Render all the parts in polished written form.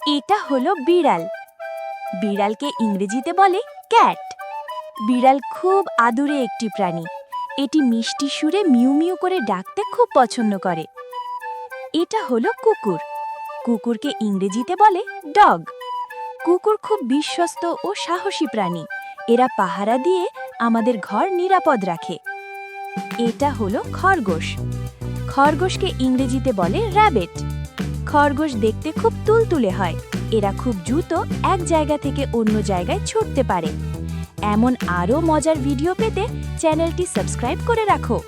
এটা হলো বিড়াল। বিড়ালকে ইংরেজিতে বলে ক্যাট। বিড়াল খুব আদুরে একটি প্রাণী। এটি মিষ্টি সুরে মিউ মিউ করে ডাকতে খুব পছন্দ করে। এটা হলো কুকুর। কুকুরকে ইংরেজিতে বলে ডগ। কুকুর খুব বিশ্বস্ত ও সাহসী প্রাণী। এরা পাহারা দিয়ে আমাদের ঘর নিরাপদ রাখে। এটা হলো খরগোশ। খরগোশকে ইংরেজিতে বলে র্যাবিট। খরগোশ দেখতে খুব তুলতুলে হয়। এরা খুব দ্রুত এক জায়গা থেকে অন্য জায়গায় ছুটতে পারে। এমন আরও মজার ভিডিও পেতে চ্যানেলটি সাবস্ক্রাইব করে রাখো।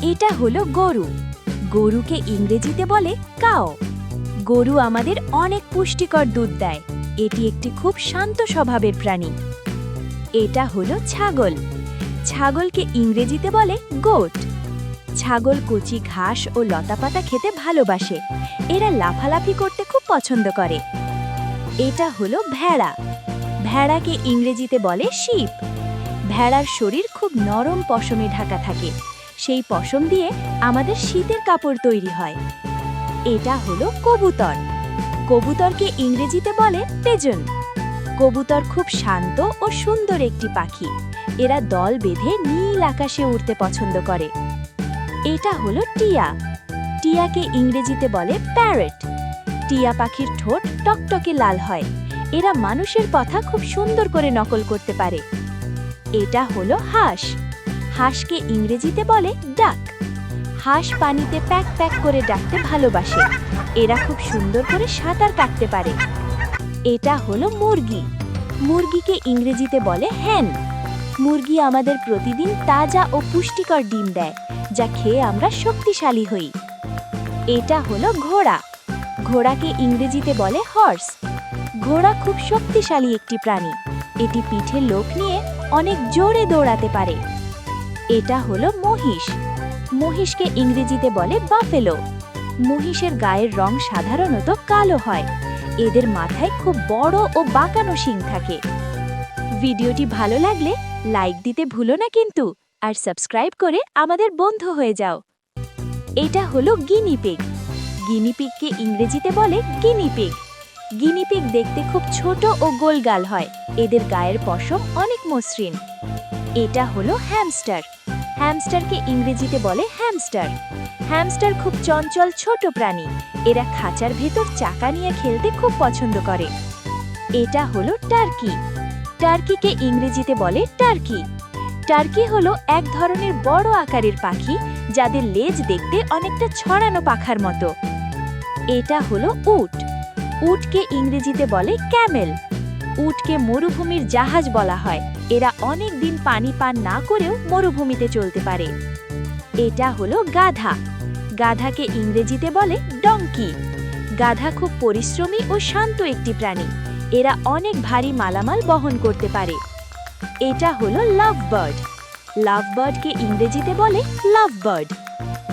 এটা হলো গরু। গরুকে ইংরেজিতে বলে কাও। গরু আমাদের অনেক পুষ্টিকর দুধ দেয়। এটি একটি খুব শান্ত স্বভাবের প্রাণী। এটা হলো ছাগল। ছাগলকে ইংরেজিতে বলে গোট। ছাগল কচি ঘাস ও লতাপাতা খেতে ভালোবাসে। এরা লাফালাফি করতে খুব পছন্দ করে। এটা হলো ভেড়া। ভেড়াকে ইংরেজিতে বলে শিপ। ভেড়ার শরীর খুব নরম পশমে ঢাকা থাকে। সেই পশম দিয়ে আমাদের শীতের কাপড় তৈরি হয়। এটা হলো কবুতর। কবুতরকে ইংরেজিতে বলে পিজন। কবুতর খুব শান্ত ও সুন্দর একটি পাখি। এরা দল বেঁধে নীল আকাশে উড়তে পছন্দ করে। এটা হলো টিয়া। টিয়াকে ইংরেজিতে বলে প্যারট। টিয়া পাখির ঠোঁট টকটকে লাল হয়। এরা মানুষের কথা খুব সুন্দর করে নকল করতে পারে। এটা হলো হাঁস। হাঁসকে ইংরেজিতে বলে ডাক। হাঁস পানিতে প্যাক প্যাক করে ডাকতে ভালোবাসে। এরা খুব সুন্দর করে সাঁতার কাটতে পারে। এটা হলো মুরগি। মুরগিকে ইংরেজিতে বলে হ্যান। মুরগি আমাদের প্রতিদিন তাজা ও পুষ্টিকর ডিম দেয়, যা খেয়ে আমরা শক্তিশালী হই। এটা হলো ঘোড়া। ঘোড়াকে ইংরেজিতে বলে হর্স। ঘোড়া খুব শক্তিশালী একটি প্রাণী। এটি পিঠে লোক নিয়ে অনেক জোরে দৌড়াতে পারে। এটা হলো মহিষ। মহিষকে ইংরেজিতে বলে বাফেলো। মহিষের গায়ের রং সাধারণত কালো হয়। এদের মাথায় খুব বড় ও বাঁকানো শিং থাকে। ভিডিওটি ভালো লাগলে লাইক দিতে ভুলো না কিন্তু, আর সাবস্ক্রাইব করে আমাদের বন্ধু হয়ে যাও। এটা হলো গিনিপিগ। গিনিপিগকে ইংরেজিতে বলে গিনিপিগ। গিনিপিগ দেখতে খুব ছোট ও গোলগাল হয়। এদের গায়ের পশম অনেক মসৃণ। এটা হলো হ্যামস্টার। হ্যামস্টারকে ইংরেজিতে বলে হ্যামস্টার। হ্যামস্টার খুব চঞ্চল ছোট প্রাণী। এরা খাঁচার ভেতর চাকা নিয়ে খেলতে খুব পছন্দ করে। এটা হলো টার্কি। টার্কিকে ইংরেজিতে বলে টার্কি। টার্কি হলো এক ধরনের বড় আকারের পাখি, যাদের লেজ দেখতে অনেকটা ছড়ানো পাখার মতো। এটা হলো উট। উটকে ইংরেজিতে বলে ক্যামেল। উটকে মরুভূমির জাহাজ বলা হয়। এরা অনেক দিন পানি পান না করেও মরুভূমিতে চলতে পারে। এটা হলো গাধা। গাধাকে ইংরেজিতে বলে ডঙ্কি। গাধা খুব পরিশ্রমী ও শান্ত একটি প্রাণী। এরা অনেক ভারী মালামাল বহন করতে পারে। এটা হলো লাভবার্ড। লাভবার্ডকে ইংরেজিতে বলে লাভবার্ড।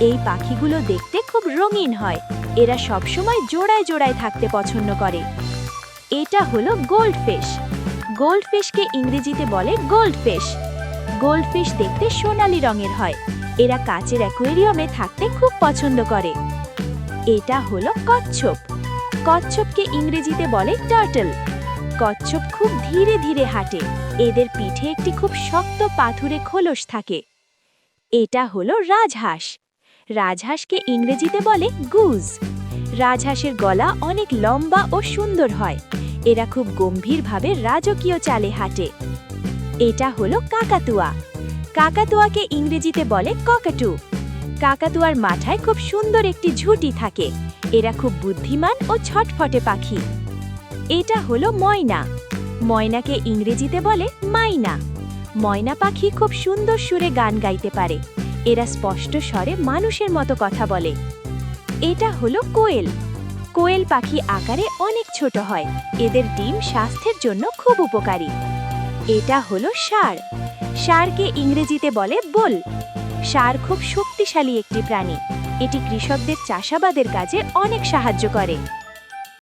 এই পাখিগুলো দেখতে খুব রঙিন হয়। এরা সবসময় জোড়ায় জোড়ায় থাকতে পছন্দ করে। এটা হলো গোল্ডফিশ। গোল্ডফিশকে ইংরেজিতে বলে গোল্ডফিশ। গোল্ডফিশ দেখতে সোনালী রঙের হয়। এরা কাচের অ্যাকোয়ারিয়ামে থাকতে খুব পছন্দ করে। এটা হলো কচ্ছপ। কচ্ছপকে ইংরেজিতে বলে টার্টল। কচ্ছপ খুব ধীরে ধীরে হাঁটে। এদের পিঠে একটি খুব শক্ত পাথুরে খোলস থাকে। এটা হলো রাজহাঁস। রাজহাঁসকে ইংরেজিতে বলে গুজ। রাজহাঁসের গলা অনেক লম্বা ও সুন্দর হয়। এরা খুব গম্ভীরভাবে রাজকীয় চালে হাঁটে। এটা হলো কাকাতুয়া। কাকাতুয়াকে ইংরেজিতে বলে ককাটু। কাকাতুয়ার মাথায় খুব সুন্দর একটি ঝুঁটি থাকে। এরা খুব বুদ্ধিমান ও ছটফটে পাখি। এটা হলো ময়না। ময়নাকে ইংরেজিতে বলে মাইনা। ময়না পাখি খুব সুন্দর সুরে গান গাইতে পারে। এরা স্পষ্ট স্বরে মানুষের মতো কথা বলে। এটা হলো কোয়েল। কোয়েল পাখি আকারে অনেক ছোট হয়। এদের ডিম স্বাস্থ্যের জন্য খুব উপকারী। এটা হলো ষাঁড়। ষাঁড়কে ইংরেজিতে বলে বুল। ষাঁড় খুব শক্তিশালী একটি প্রাণী। এটি কৃষকদের চাষাবাদের কাজে অনেক সাহায্য করে।